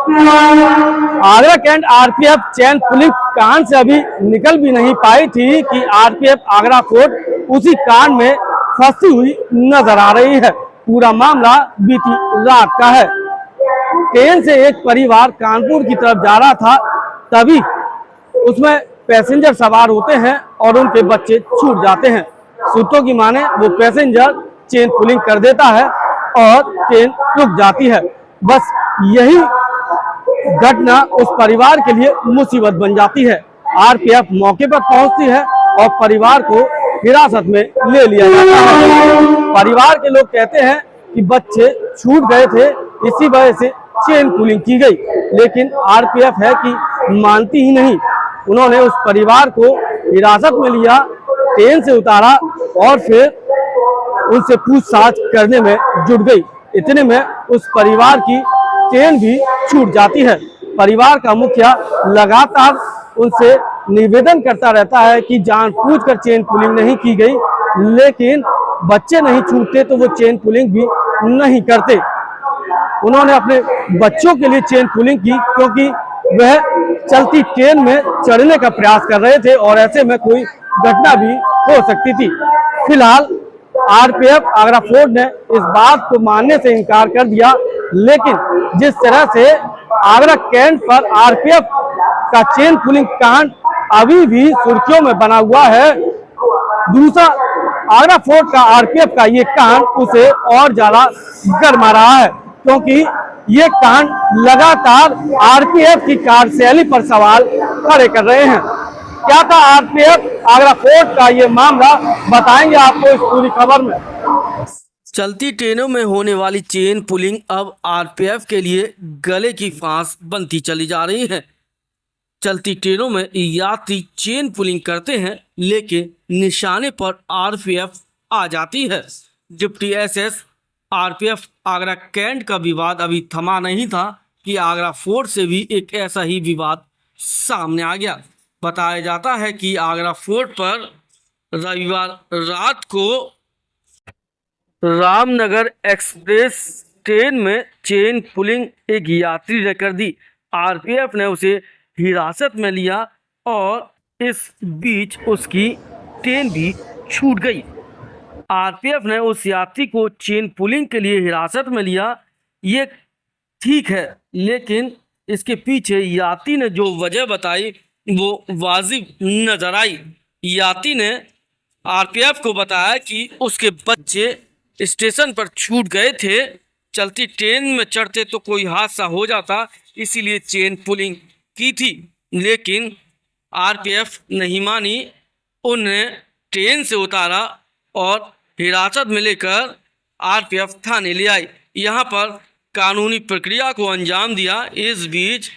Agra cantt RPF chain pulling कांड से अभी निकल भी नहीं पाई थी कि आरपीएफ आगरा फोर्ट उसी कांड में फंसी हुई नजर आ रही है। पूरा मामला बीती रात का है। ट्रेन से एक परिवार कानपुर की तरफ जा रहा था, तभी उसमें पैसेंजर सवार होते हैं और उनके बच्चे छूट जाते हैं। सूत्रों की माने वो पैसेंजर चेन पुलिंग कर देता है और ट्रेन रुक जाती है। बस यही घटना उस परिवार के लिए मुसीबत बन जाती है। आरपीएफ मौके पर पहुंचती है और परिवार को हिरासत में ले लिया जाता है। परिवार के लोग कहते हैं कि बच्चे छूट गए थे, इसी वजह से चेन पुलिंग की गई, लेकिन आरपीएफ है कि मानती ही नहीं। उन्होंने उस परिवार को हिरासत में लिया, ट्रेन से उतारा और फिर उनसे पूछताछ करने में जुट गई। इतने में उस परिवार की ट्रेन भी छूट जाती है। परिवार का मुखिया लगातार उनसे निवेदन करता रहता है कि जानबूझकर चेन पुलिंग नहीं की गई, लेकिन बच्चे नहीं छूटते तो वो चेन पुलिंग भी नहीं करते। उन्होंने अपने बच्चों के लिए चेन पुलिंग की क्योंकि वह चलती ट्रेन में चढ़ने का प्रयास कर रहे थे और ऐसे में कोई घटना भी हो सकती थी। फिलहाल आरपीएफ आगरा फोर्ट ने इस बात को मानने से इनकार कर दिया, लेकिन जिस तरह से आगरा कैंट पर आरपीएफ का चेन पुलिंग कांड अभी भी सुर्खियों में बना हुआ है, दूसरा आगरा फोर्ट का आरपीएफ का ये कांड उसे और ज्यादा गरमा रहा है, क्योंकि ये कांड लगातार आरपीएफ की कार्यशैली पर सवाल खड़े कर रहे हैं। क्या था आरपीएफ आगरा फोर्ट का ये मामला, बताएंगे आपको इस पूरी खबर में। चलती ट्रेनों में होने वाली चेन पुलिंग अब आरपीएफ के लिए गले की फांस बनती चली जा रही है। चलती ट्रेनों में यात्री चेन पुलिंग करते हैं, लेकिन निशाने पर आरपीएफ आ जाती है। Deputy SS RPF Agra cantt का विवाद अभी थमा नहीं था कि आगरा फोर्ट से भी एक ऐसा ही विवाद सामने आ गया। बताया जाता है कि आगरा फोर्ट पर रविवार रात को रामनगर एक्सप्रेस ट्रेन में चेन पुलिंग एक यात्री ने कर दी। आरपीएफ ने उसे हिरासत में लिया और इस बीच उसकी ट्रेन भी छूट गई। आरपीएफ ने उस यात्री को चेन पुलिंग के लिए हिरासत में लिया, ये ठीक है, लेकिन इसके पीछे यात्री ने जो वजह बताई वो वाजिब नजर आई। यात्री ने आरपीएफ को बताया कि उसके बच्चे स्टेशन पर छूट गए थे, चलती ट्रेन में चढ़ते तो कोई हादसा हो जाता, इसीलिए चेन पुलिंग की थी, लेकिन आरपीएफ नहीं मानी। उन्हें ट्रेन से उतारा और हिरासत में लेकर आरपीएफ थाने ले आई। यहाँ पर कानूनी प्रक्रिया को अंजाम दिया। इस बीच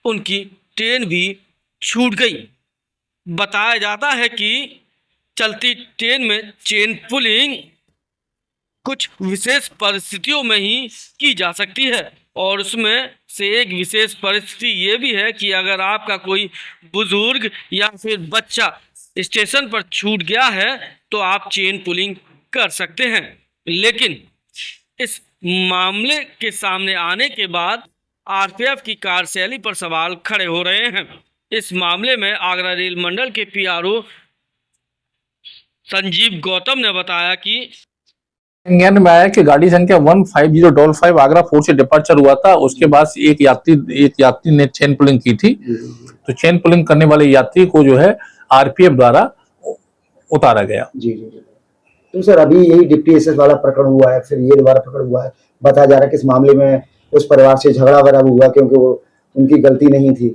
उनकी ट्रेन भी छूट गई। बताया जाता है कि चलती ट्रेन में चेन पुलिंग कुछ विशेष परिस्थितियों में ही की जा सकती है और उसमें से एक विशेष परिस्थिति ये भी है कि अगर आपका कोई बुजुर्ग या फिर बच्चा स्टेशन पर छूट गया है तो आप चेन पुलिंग कर सकते हैं। लेकिन इस मामले के सामने आने के बाद आरपीएफ की कार्यशैली पर सवाल खड़े हो रहे हैं। इस मामले में आगरा रेल मंडल के पीआरओ संजीव गौतम ने बताया कि ज्ञान में आया कि गाड़ी संख्या 15055 आगरा फोर्ट से डिपार्चर हुआ था। उसके बाद एक यात्री ने चेन पुलिंग की थी, तो चेन पुलिंग करने वाले यात्री को जो है आरपीएफ द्वारा उतारा गया। जी जी जी। तो सर अभी यही डिप्टी एसएस वाला प्रकरण हुआ है, फिर ये दोबारा प्रकरण हुआ है। बताया जा रहा है कि इस मामले में उस परिवार से झगड़ा वगैरह हुआ क्योंकि वो उनकी गलती नहीं थी।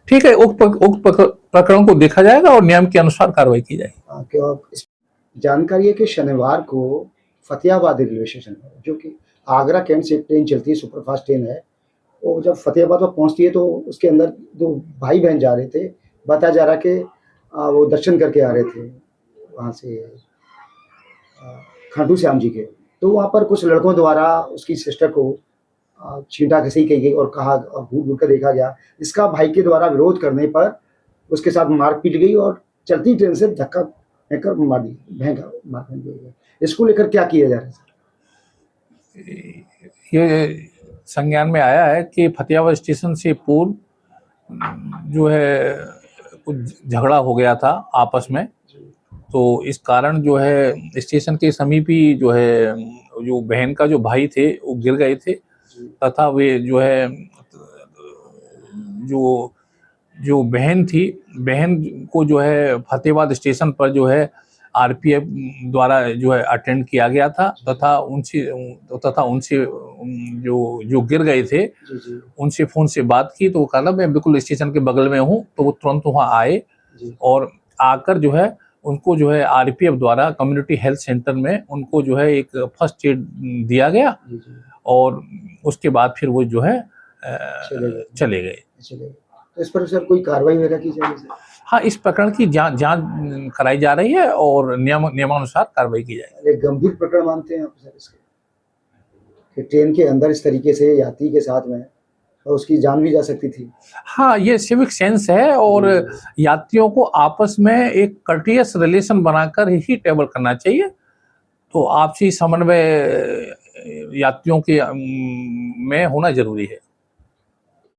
ठीक है, उक्त प्रकरण को देखा जाएगा और नियम के अनुसार कार्रवाई की जाएगी। जानकारी है कि शनिवार को फतेहाबाद रेलवे स्टेशन पर, जो कि आगरा कैंट से ट्रेन चलती है, सुपरफास्ट ट्रेन है, वो जब फतेहाबाद पर पहुंचती है तो उसके अंदर दो भाई बहन जा रहे थे। बताया जा रहा है कि वो दर्शन करके आ रहे थे वहाँ से खाटू श्याम जी के। तो वहाँ पर कुछ लड़कों द्वारा उसकी सिस्टर को छींटा घसी की गई और कहा और घूर कर देखा गया। इसका भाई के द्वारा विरोध करने पर उसके साथ मारपीट गई और चलती ट्रेन से धक्का देकर मार दी, इसको लेकर क्या किया जा रहा है? ये संज्ञान में आया है कि फतेहाबाद स्टेशन से पूर्व जो है कुछ झगड़ा हो गया था आपस में, तो इस कारण जो है स्टेशन के समीप ही जो है जो बहन का जो भाई थे वो गिर गए थे, तथा वे जो है जो बहन थी, बहन को जो है फतेहाबाद स्टेशन पर जो है आरपीएफ द्वारा जो है अटेंड किया गया था, तथा उनसे जो गिर गए थे उनसे फ़ोन से बात की, तो वो कहा मैं बिल्कुल स्टेशन के बगल में हूँ, तो वो तुरंत वहाँ आए और आकर जो है उनको जो है आरपीएफ द्वारा कम्युनिटी हेल्थ सेंटर में उनको जो है एक फर्स्ट एड दिया गया और उसके बाद फिर वो जो है चले गए। तो इस पर सर कोई कार्रवाई वगैरह की जाएगी सर? हाँ, इस प्रकरण की जांच कराई जा रही है और नियमानुसार कार्रवाई की जाएगी। एक गंभीर प्रकरण मानते हैं आप सर इसके, कि ट्रेन के अंदर इस तरीके से यात्री के साथ में और उसकी जान भी जा सकती थी? हाँ, ये सिविक सेंस है और यात्रियों को आपस में एक कर्टियस रिलेशन बनाकर ही ट्रेवल करना चाहिए। तो आपसी समन्वय यात्रियों के में होना जरूरी है।